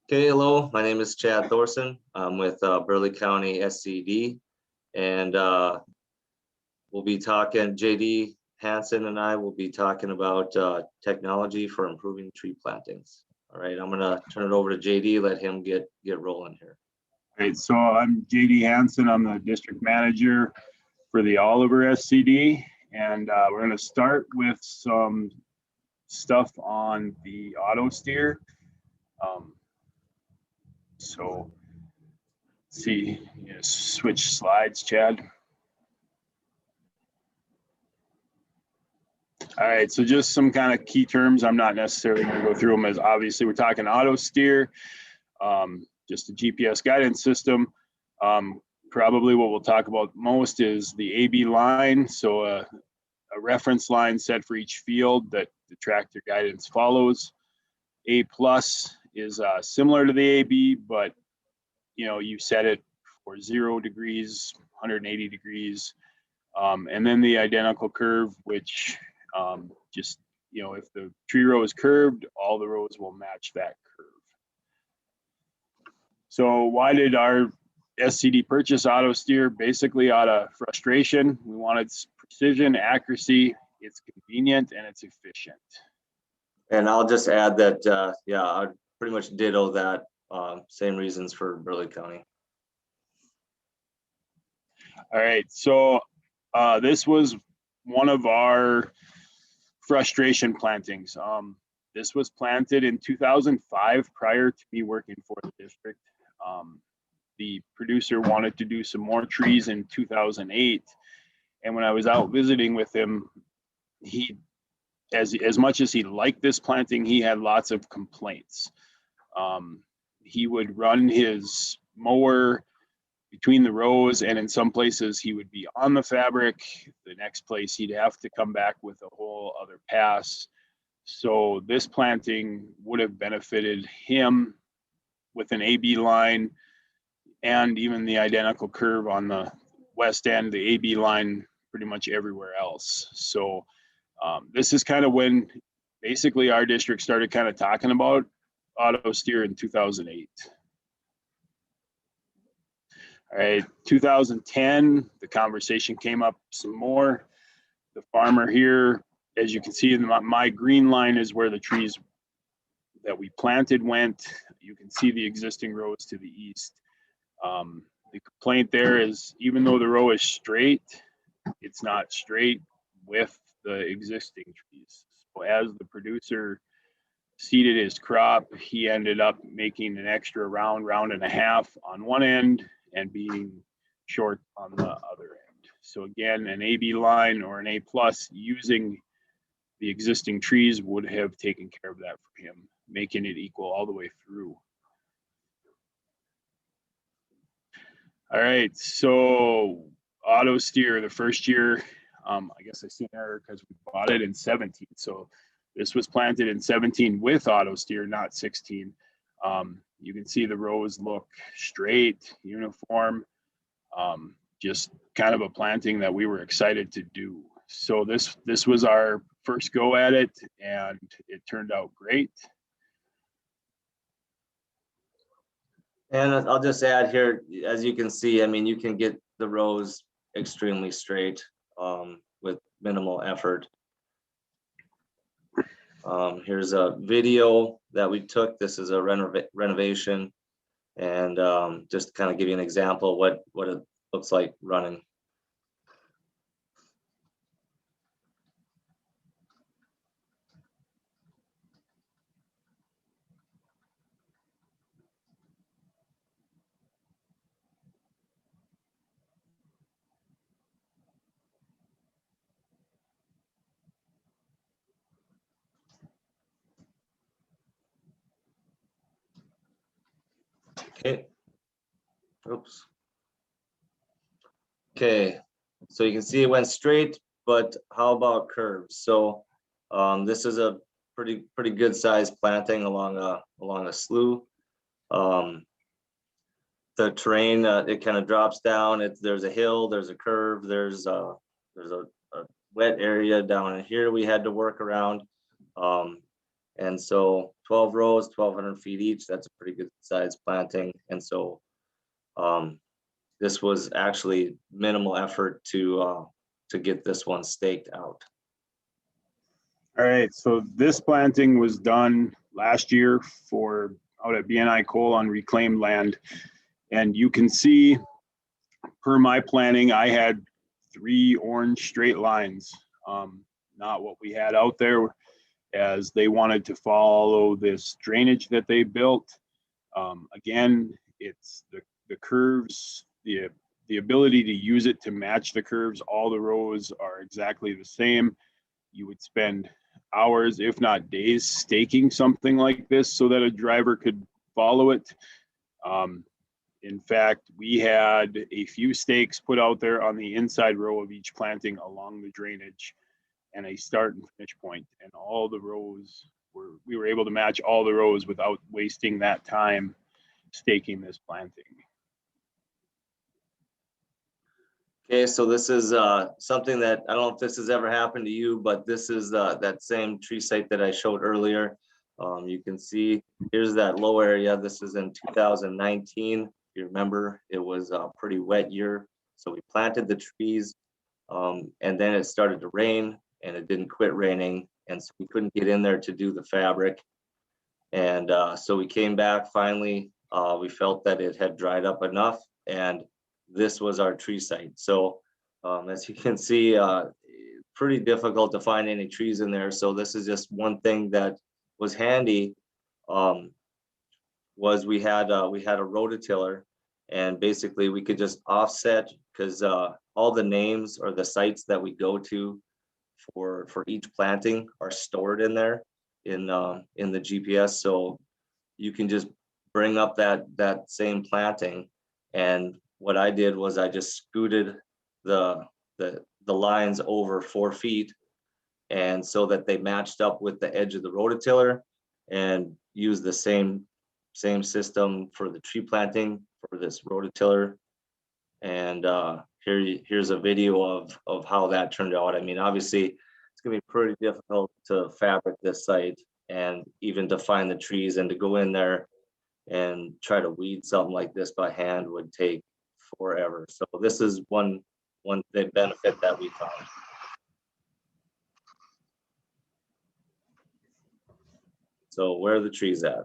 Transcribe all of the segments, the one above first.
Okay, hello, my name is Chad Thorson. I'm with Burleigh County SCD, and we'll be talking, JD Hanson and I will be talking about technology for improving tree plantings. All right, I'm gonna turn it over to JD, let him get rolling here. All right, so I'm JD Hanson. I'm the district manager for the Oliver SCD, and we're going to start with some stuff on the auto steer. So let's see, switch slides, Chad. All right, so just some kind of key terms. I'm not necessarily going to go through them, as obviously we're talking auto steer, just a GPS guidance system. Probably what we'll talk about most is the AB line. So a reference line set for each field that the tractor guidance follows. A plus is similar to the AB, but you set it for 0 degrees, 180 degrees, and then the identical curve, which just if the tree row is curved, all the rows will match that curve. So why did our SCD purchase auto steer? Basically out of frustration. We wanted precision, accuracy, it's convenient, and it's efficient. And I'll just add that, yeah, I pretty much ditto that, same reasons for Burleigh County. All right, so this was one of our frustration plantings. This was planted in 2005 prior to me working for the district. The producer wanted to do some more trees in 2008. And when I was out visiting with him, he, as much as he liked this planting, he had lots of complaints. He would run his mower between the rows, and in some places he would be on the fabric. The next place he'd have to come back with a whole other pass. So this planting would have benefited him with an AB line and even the identical curve on the west end, the AB line pretty much everywhere else. So this is kind of when basically our district started kind of talking about auto steer in 2008. All right, 2010, the conversation came up some more. The farmer here, as you can see in my green line, is where the trees that we planted went. You can see the existing rows to the east. The complaint there is, even though the row is straight, it's not straight with the existing trees. So as the producer seeded his crop, he ended up making an extra round and a half on one end and being short on the other end. So again, an AB line or an A plus using the existing trees would have taken care of that for him, making it equal all the way through. All right, so auto steer, the first year, I guess I see an error because we bought it in 17. So this was planted in 17 with auto steer, not 16. You can see the rows look straight, uniform, just kind of a planting that we were excited to do. So this was our first go at it, and it turned out great. And I'll just add here, as you can see, I mean, you can get the rows extremely straight with minimal effort. Here's a video that we took. This is a renovation, and just kind of give you an example of what it looks like running. Okay. Oops. Okay, so you can see it went straight, but how about curves? So this is a pretty good sized planting along a slough. The terrain, it kind of drops down. There's a hill, there's a curve, there's a wet area down in here we had to work around. And so 12 rows, 1,200 feet each, that's a pretty good size planting. And so this was actually minimal effort to get this one staked out. All right, so this planting was done last year for out at BNI Coal on reclaimed land. And you can see per my planning, I had 3 orange straight lines, not what we had out there, as they wanted to follow this drainage that they built. Again, it's the curves, the ability to use it to match the curves. All the rows are exactly the same. You would spend hours, if not days, staking something like this so that a driver could follow it. In fact, we had a few stakes put out there on the inside row of each planting along the drainage and a start and finish point. And all the rows we were able to match all the rows without wasting that time staking this planting. Okay, so this is something that, I don't know if this has ever happened to you, but this is that same tree site that I showed earlier. You can see here's that low area. This is in 2019. If you remember, it was a pretty wet year. So we planted the trees and then it started to rain and it didn't quit raining. And so we couldn't get in there to do the fabric. And so we came back finally. We felt that it had dried up enough, and this was our tree site. So as you can see, pretty difficult to find any trees in there. So this is just one thing that was handy, was we had a rototiller, and basically we could just offset, because all the names or the sites that we go to for each planting are stored in there in the GPS. So you can just bring up that same planting. And what I did was I just scooted the lines over 4 feet, and so that they matched up with the edge of the rototiller, and used the same system for the tree planting for this rototiller. And here's a video of how that turned out. I mean, obviously it's gonna be pretty difficult to fabric this site, and even to find the trees, and to go in there and try to weed something like this by hand would take forever. So this is one big benefit that we found. So where are the trees at?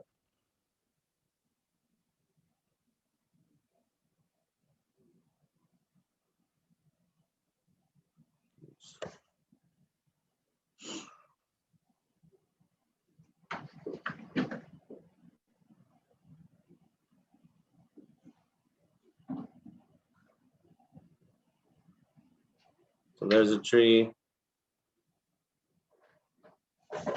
So there's a tree. There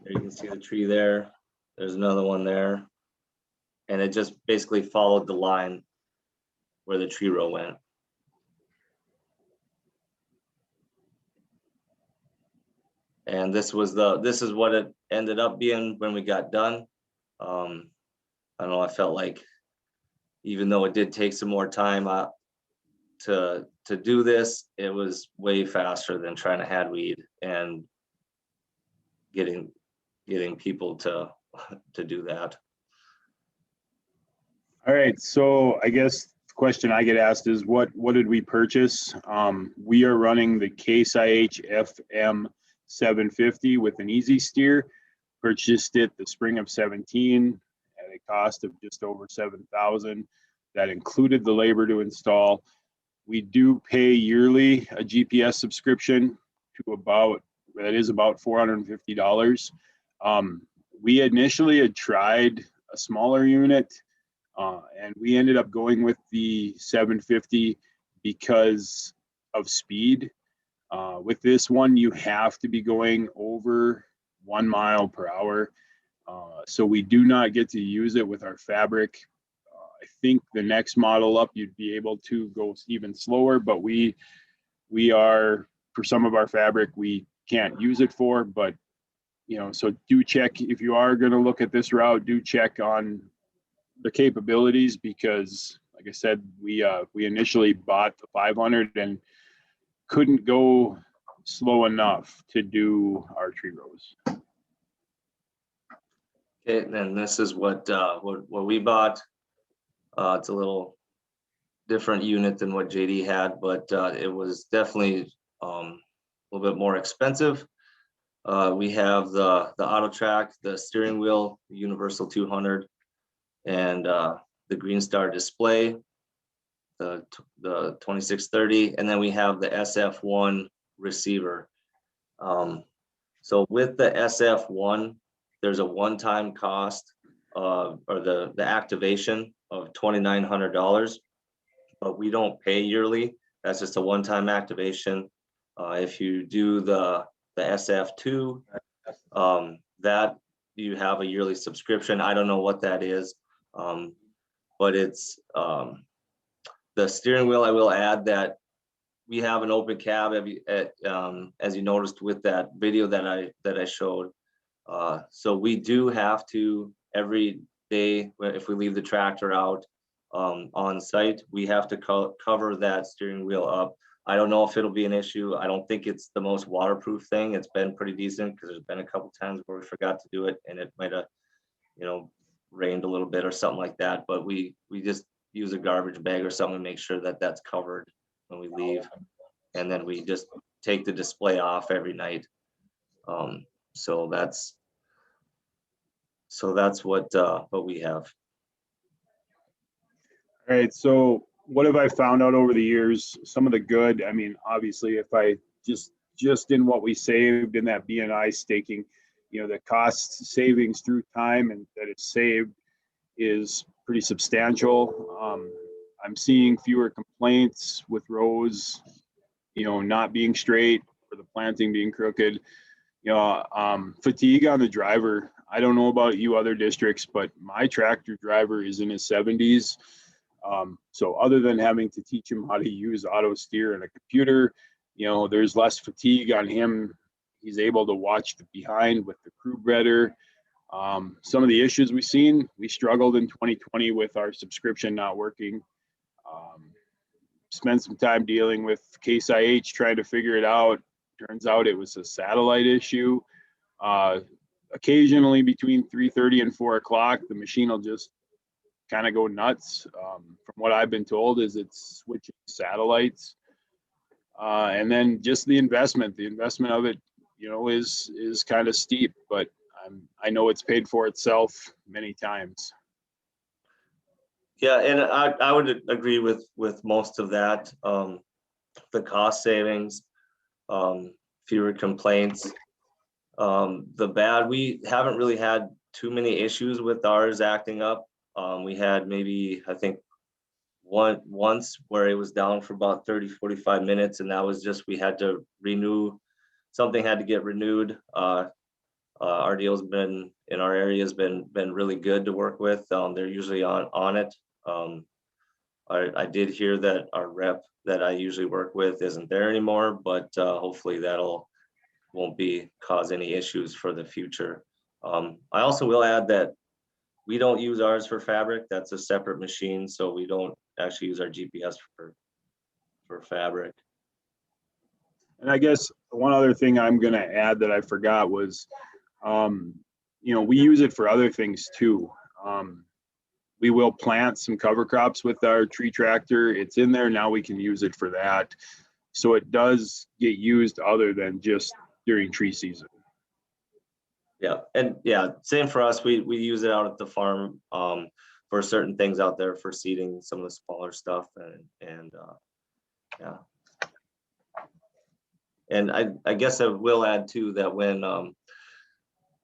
you can see the tree there. There's another one there. And it just basically followed the line where the tree row went. And this is what it ended up being when we got done. I don't know, I felt like, even though it did take some more time to do this, it was way faster than trying to hand weed and getting people to do that. All right, so I guess the question I get asked is what did we purchase? We are running the Case IH FM 750 with an easy steer. Purchased it the spring of 17 at a cost of just over $7,000. That included the labor to install. We do pay yearly a GPS subscription to about $450. We initially had tried a smaller unit, and we ended up going with the 750 because of speed. With this one, you have to be going over 1 mile per hour. So we do not get to use it with our fabric. I think the next model up, you'd be able to go even slower, but we are, for some of our fabric, we can't use it for, but so do check, if you are going to look at this route, do check on the capabilities, because like I said, we initially bought the 500 and couldn't go slow enough to do our tree rows. Okay, and then this is what we bought. It's a little different unit than what JD had, but it was definitely a little bit more expensive. We have the auto track, the steering wheel, the Universal 200, and the Green Star display, the 2630, and then we have the SF1 receiver. So with the SF1, there's a one-time cost or the activation of $2,900, but we don't pay yearly. That's just a one-time activation. If you do the SF2, that you have a yearly subscription. I don't know what that is, but it's the steering wheel. I will add that we have an open cab as you noticed with that video that I showed. So we do have to, every day if we leave the tractor out on site, we have to cover that steering wheel up. I don't know if it'll be an issue. I don't think it's the most waterproof thing. It's been pretty decent because there's been a couple times where we forgot to do it and it might have, rained a little bit or something like that. But we just use a garbage bag or something to make sure that that's covered when we leave. And then we just take the display off every night. So that's what we have. All right, so what have I found out over the years? Some of the good, I mean, obviously, if I just in what we saved in that BNI staking, the cost savings through time and that it's saved is pretty substantial. I'm seeing fewer complaints with rows, not being straight or the planting being crooked. Fatigue on the driver. I don't know about you other districts, but my tractor driver is in his 70s. So other than having to teach him how to use auto steer and a computer, there's less fatigue on him. He's able to watch the behind with the crew better. Some of the issues we've seen, we struggled in 2020 with our subscription not working. Spent some time dealing with Case IH trying to figure it out. Turns out it was a satellite issue. Occasionally between 3:30 and 4 o'clock, the machine will just kind of go nuts. From what I've been told is it's switching satellites. And then just the investment of it, is kind of steep, but I know it's paid for itself many times. Yeah, and I would agree with most of that. The cost savings, fewer complaints. We haven't really had too many issues with ours acting up. We had maybe, I think, once where it was down for about 30-45 minutes, and that was just we had to renew. Something had to get renewed. RDO's been in our area has been really good to work with. They're usually on it. I did hear that our rep that I usually work with isn't there anymore, but hopefully won't cause any issues for the future. I also will add that we don't use ours for fabric. That's a separate machine, so we don't actually use our GPS for fabric. And I guess one other thing I'm going to add that I forgot was, we use it for other things too. We will plant some cover crops with our tree tractor. It's in there now. We can use it for that. So it does get used other than just during tree season. Yeah, and yeah, same for us. We use it out at the farm for certain things out there for seeding some of the smaller stuff, and yeah. And I guess I will add too that when and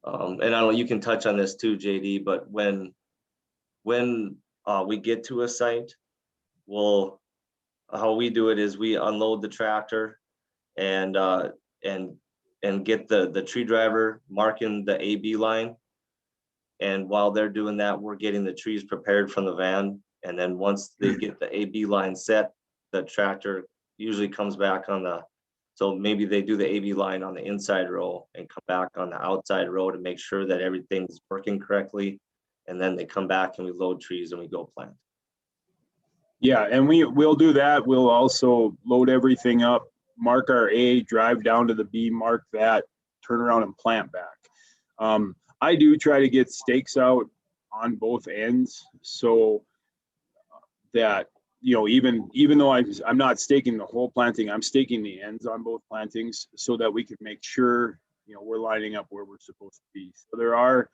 I don't know, you can touch on this too, JD, but when we get to a site, how we do it is we unload the tractor and get the tree driver marking the AB line. And while they're doing that, we're getting the trees prepared from the van. And then once they get the AB line set, the tractor usually comes back so maybe they do the AB line on the inside row and come back on the outside row to make sure that everything's working correctly. And then they come back and we load trees and we go plant. Yeah, and we'll do that. We'll also load everything up, mark our A, drive down to the B, mark that, turn around and plant back. I do try to get stakes out on both ends so that, you know, even though I'm not staking the whole planting, I'm staking the ends on both plantings so that we can make sure, you know, we're lining up where we're supposed to be. So there are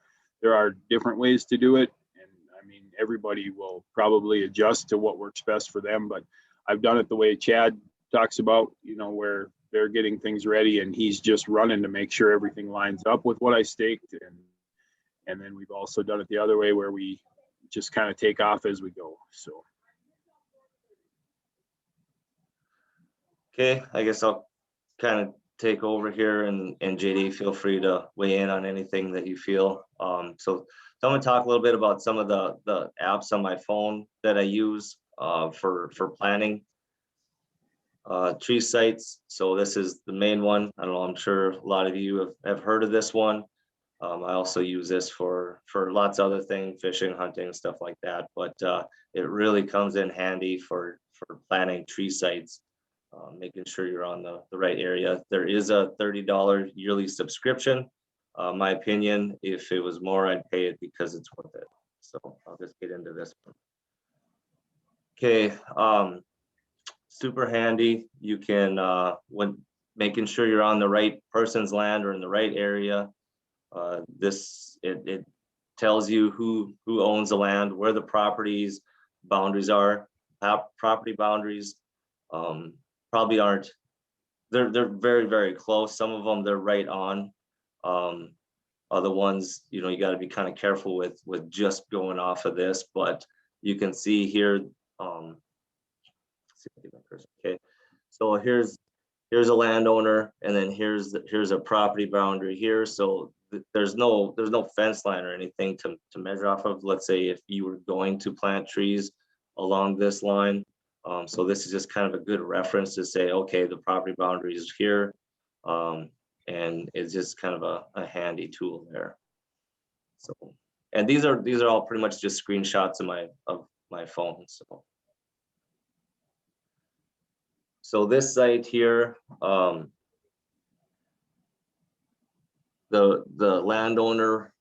different ways to do it. And I mean, everybody will probably adjust to what works best for them, but I've done it the way Chad talks about, you know, where they're getting things ready and he's just running to make sure everything lines up with what I staked. And then we've also done it the other way where we just kind of take off as we go. So. Okay, I guess I'll kind of take over here, and JD, feel free to weigh in on anything that you feel. So I'm gonna talk a little bit about some of the apps on my phone that I use for planning tree sites. So this is the main one. I don't know, I'm sure a lot of you have heard of this one. I also use this for lots of other things, fishing, hunting, stuff like that. But it really comes in handy for planning tree sites, making sure you're on the right area. There is a $30 yearly subscription. My opinion, if it was more, I'd pay it because it's worth it. So I'll just get into this one. Okay, super handy. You can, when making sure you're on the right person's land or in the right area. It tells you who owns the land, where the properties boundaries are. Property boundaries probably aren't, they're very, very close. Some of them they're right on. Other ones, you know, you got to be kind of careful with just going off of this, but you can see here. Okay, so here's a landowner, and then here's a property boundary here. So there's no fence line or anything to measure off of. Let's say if you were going to plant trees along this line. So this is just kind of a good reference to say, okay, the property boundary is here. And it's just kind of a handy tool there. So, and these are all pretty much just screenshots of my phone. So this site here, the landowner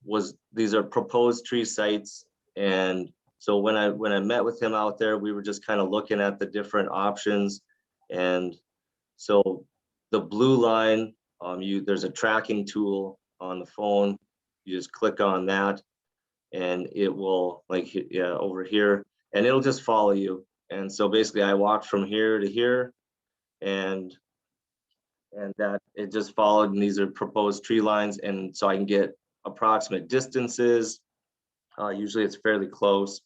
these are proposed tree sites. And so when I met with him out there, we were just kind of looking at the different options. And so the blue line, there's a tracking tool on the phone. You just click on that and it will, like, yeah, over here, and it'll just follow you. And so basically I walked from here to here, and that it just followed, and these are proposed tree lines, and so I can get approximate distances. Usually it's fairly close.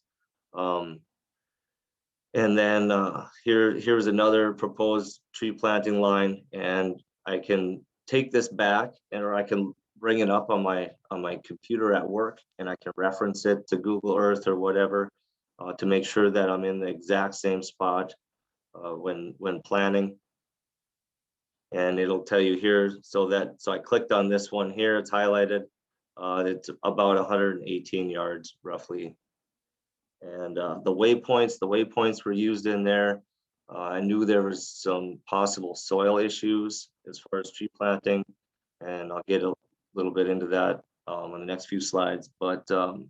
And then here's another proposed tree planting line, and I can take this back, or I can bring it up on my computer at work, and I can reference it to Google Earth or whatever to make sure that I'm in the exact same spot when planning. And it'll tell you here, so I clicked on this one here, it's highlighted. It's about 118 yards roughly. And the waypoints were used in there. I knew there was some possible soil issues as far as tree planting, and I'll get a little bit into that in the next few slides. But the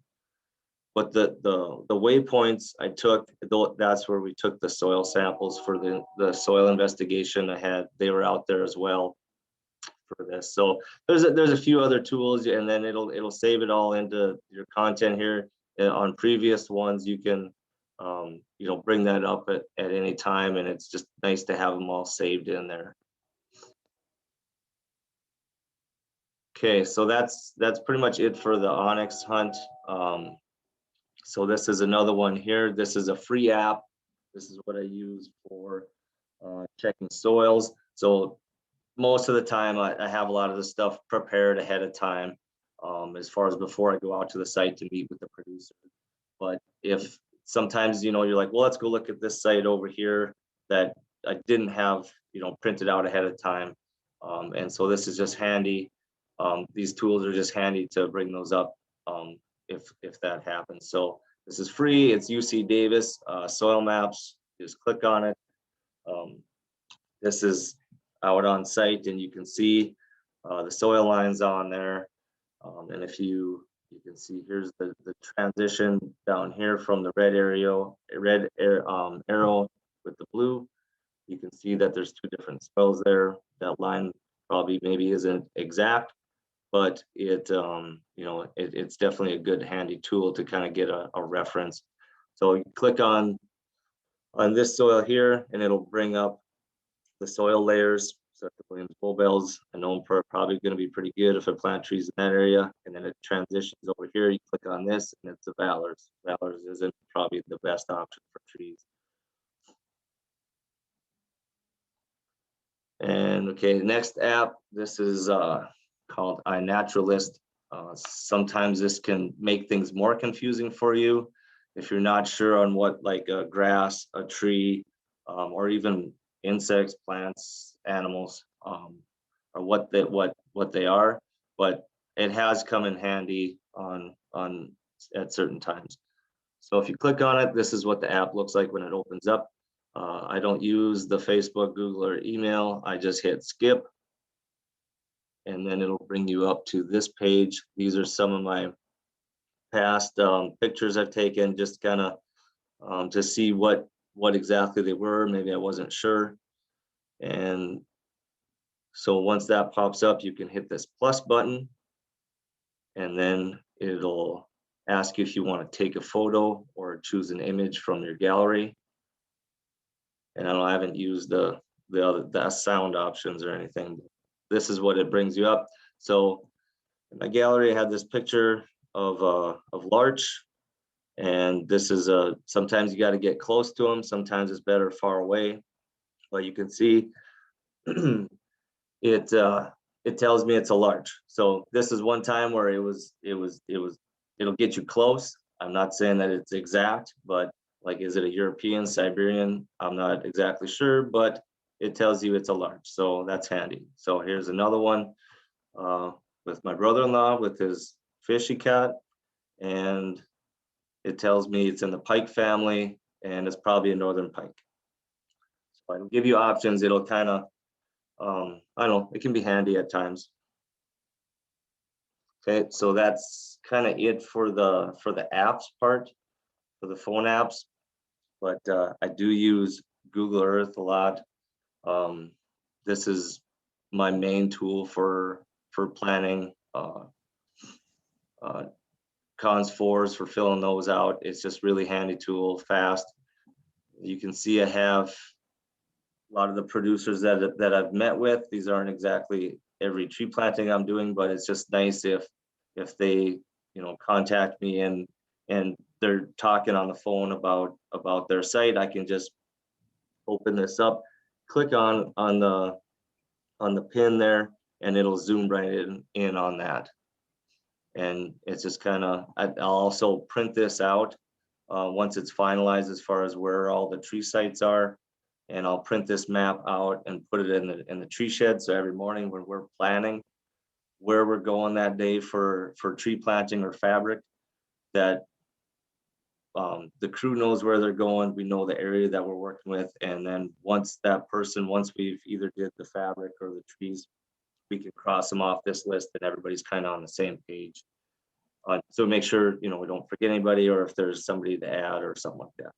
waypoints I took, that's where we took the soil samples for the soil investigation. They were out there as well for this. So there's a few other tools, and then it'll save it all into your content here. On previous ones, you can bring that up at any time, and it's just nice to have them all saved in there. Okay, so that's pretty much it for the Onyx hunt. So this is another one here. This is a free app. This is what I use for checking soils. So most of the time I have a lot of the stuff prepared ahead of time, as far as before I go out to the site to meet with the producer. But if sometimes, you're like, well, let's go look at this site over here that I didn't have, printed out ahead of time. And so this is just handy. These tools are just handy to bring those up if that happens. So this is free. It's UC Davis soil maps. Just click on it. This is out on site, and you can see the soil lines on there. And if you can see, here's the transition down here from the arrow with the blue. You can see that there's two different spells there. That line probably maybe isn't exact, but it it's definitely a good handy tool to kind of get a reference. So you click on this soil here, and it'll bring up the soil layers. So the Williams Bulbels, I know are probably going to be pretty good if I plant trees in that area. And then it transitions over here. You click on this, and it's the Valors. Valors isn't probably the best option for trees. And okay, next app, this is called iNaturalist. Sometimes this can make things more confusing for you if you're not sure on what, like a grass, a tree, or even insects, plants, animals, or what they are. But it has come in handy on at certain times. So if you click on it, this is what the app looks like when it opens up. I don't use the Facebook, Google, or email. I just hit skip, and then it'll bring you up to this page. These are some of my past pictures I've taken, just kind of to see what exactly they were. Maybe I wasn't sure. And so once that pops up, you can hit this plus button, and then it'll ask you if you want to take a photo or choose an image from your gallery. And I haven't used the sound options or anything. This is what it brings you up. So in my gallery, I had this picture of larch, and this is sometimes you got to get close to them. Sometimes it's better far away. But you can see it tells me it's a larch. So this is one time where it'll get you close. I'm not saying that it's exact, but like, is it a European, Siberian? I'm not exactly sure, but it tells you it's a larch, so that's handy. So here's another one with my brother-in-law with his fishy cat, and it tells me it's in the pike family, and it's probably a northern pike. So it'll give you options. It'll kind of, I don't know, it can be handy at times. Okay, so that's kind of it for the apps part, for the phone apps. But I do use Google Earth a lot. This is my main tool for planning. Cons 4s for filling those out. It's just really handy tool, fast. You can see I have a lot of the producers that I've met with. These aren't exactly every tree planting I'm doing, but it's just nice if they contact me and they're talking on the phone about their site. I can just open this up, click on the pin there, and it'll zoom right in on that. And it's just kind of, I'll also print this out once it's finalized as far as where all the tree sites are. And I'll print this map out and put it in the tree shed. So every morning when we're planning where we're going that day for tree planting or fabric, that the crew knows where they're going. We know the area that we're working with. And then once we've either did the fabric or the trees, we can cross them off this list and everybody's kind of on the same page. So make sure, we don't forget anybody, or if there's somebody to add or something like that.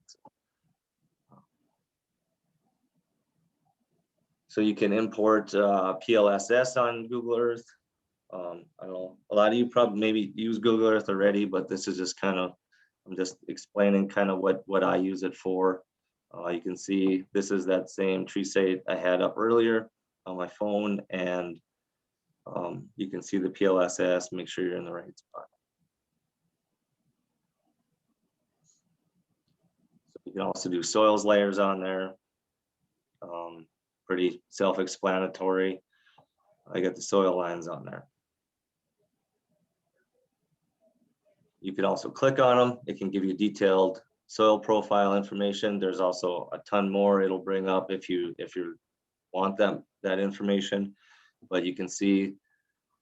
So you can import PLSS on Google Earth. I don't know, a lot of you probably maybe use Google Earth already, but this is just kind of, I'm just explaining kind of what I use it for. You can see this is that same tree site I had up earlier on my phone, and you can see the PLSS, make sure you're in the right spot. So you can also do soils layers on there. Pretty self-explanatory. I got the soil lines on there. You can also click on them. It can give you detailed soil profile information. There's also a ton more it'll bring up if you want that information. But you can see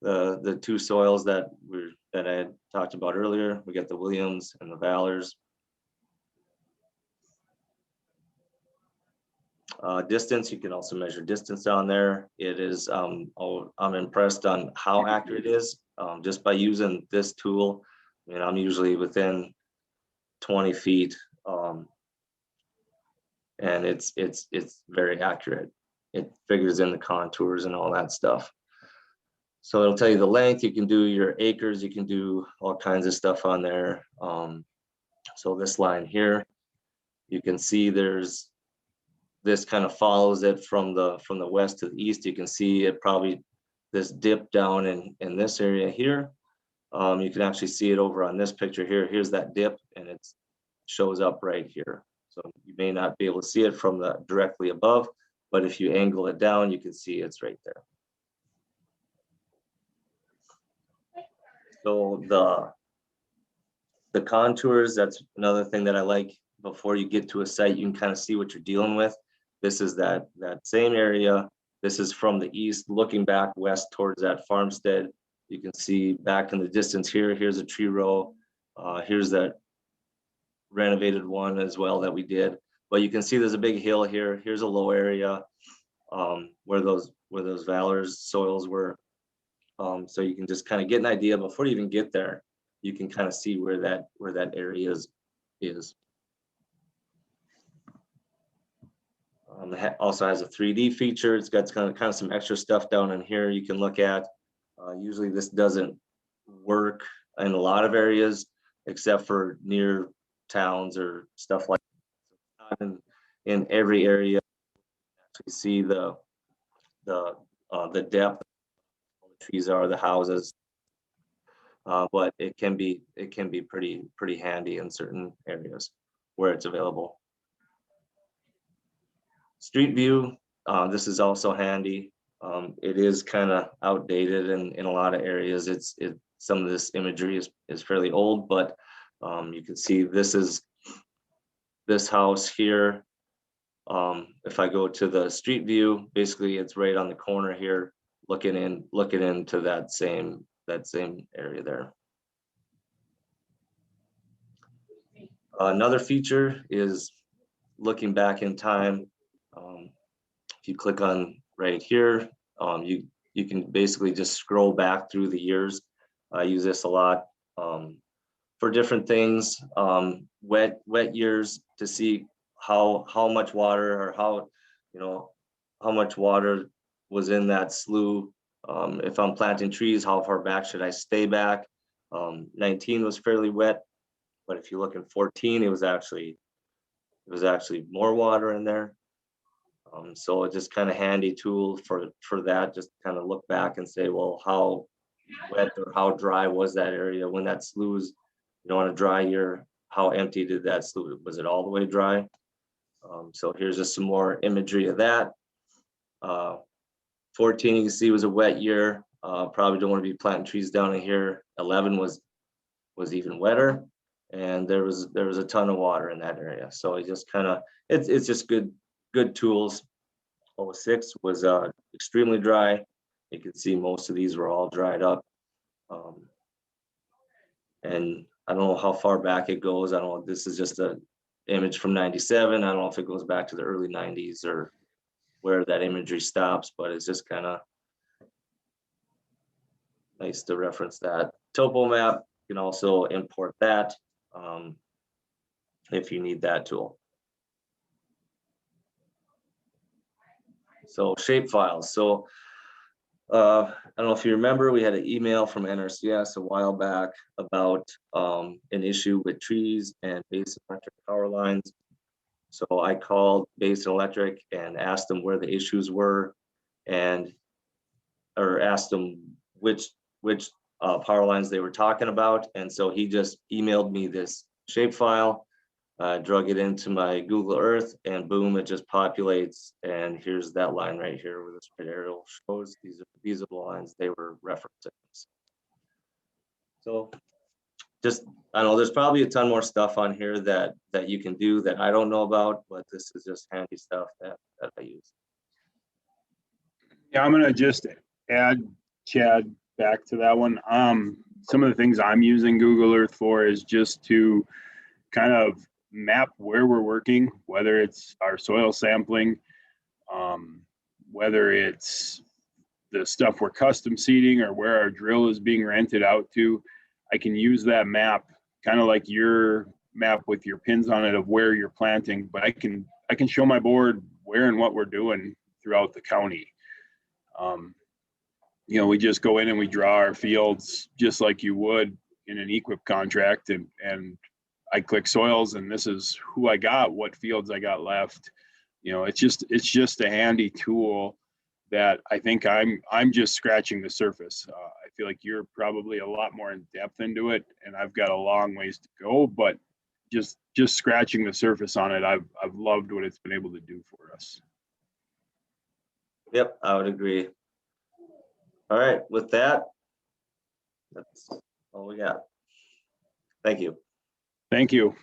the two soils that I had talked about earlier. We got the Williams and the Valors. Distance, you can also measure distance on there. It is, I'm impressed on how accurate it is. just by using this tool. I mean, I'm usually within 20 feet, and it's very accurate. It figures in the contours and all that stuff. So it'll tell you the length. You can do your acres. You can do all kinds of stuff on there. So this line here, you can see there's this kind of follows it from the west to the east. You can see it probably this dip down in this area here. You can actually see it over on this picture here. Here's that dip, and it shows up right here. So you may not be able to see it from the directly above, but if you angle it down, you can see it's right there. So the contours, that's another thing that I like. Before you get to a site, you can kind of see what you're dealing with. This is that same area. This is from the east, looking back west towards that farmstead. You can see back in the distance here, here's a tree row. Here's that renovated one as well that we did. But you can see there's a big hill here. Here's a low area where those Valor's soils were. So you can just kind of get an idea before you even get there. You can kind of see where that area is. It also has a 3D feature. It's got kind of some extra stuff down in here you can look at. Usually this doesn't work in a lot of areas, except for near towns or stuff like that. In every area, you see the depth the trees are, the houses, but it can be pretty handy in certain areas where it's available. Street view, this is also handy. It is kind of outdated in a lot of areas. Some of this imagery is fairly old, but you can see this is this house here. If I go to the street view, basically it's right on the corner here, looking into that same area there. Another feature is looking back in time. If you click on right here, you can basically just scroll back through the years. I use this a lot for different things. Wet years to see how much water or how much water was in that slough. If I'm planting trees, how far back should I stay back? 19 was fairly wet, but if you look in 14, it was actually more water in there. So it's just kind of handy tool for that. Just kind of look back and say, well, how wet or how dry was that area when that slough? You don't want a dry year. How empty did that slough? Was it all the way dry? So here's just some more imagery of that. 14, you can see, was a wet year. Probably don't want to be planting trees down in here. 11 was even wetter, and there was a ton of water in that area. So it just kind of it's just good tools. 06 was extremely dry. You can see most of these were all dried up. And I don't know how far back it goes. I don't know. This is just an image from 97. I don't know if it goes back to the early 90s or where that imagery stops, but it's just kind of nice to reference that. Topo map, you can also import that if you need that tool. So shape files. So I don't know if you remember, we had an email from NRCS a while back about an issue with trees and Basin Electric power lines. So I called Basin Electric and asked them where the issues were, or asked them which power lines they were talking about. And so he just emailed me this shapefile, drug it into my Google Earth, and boom, it just populates. And here's that line right here where this red arrow shows. These are the lines they were referencing. So just, I don't know, there's probably a ton more stuff on here that you can do that I don't know about, but this is just handy stuff that I use. Yeah, I'm gonna just add, Chad, back to that one. Some of the things I'm using Google Earth for is just to kind of map where we're working, whether it's our soil sampling, whether it's the stuff we're custom seeding or where our drill is being rented out to, I can use that map, kind of like your map with your pins on it of where you're planting, but I can show my board where and what we're doing throughout the county. You know, we just go in and we draw our fields just like you would in an equip contract, and I click soils, and this is who I got, what fields I got left. You know, it's just a handy tool that I think I'm just scratching the surface. I feel like you're probably a lot more in depth into it, and I've got a long ways to go, but just scratching the surface on it, I've loved what it's been able to do for us. Yep, I would agree. All right, with that, that's all we got. Thank you. Thank you.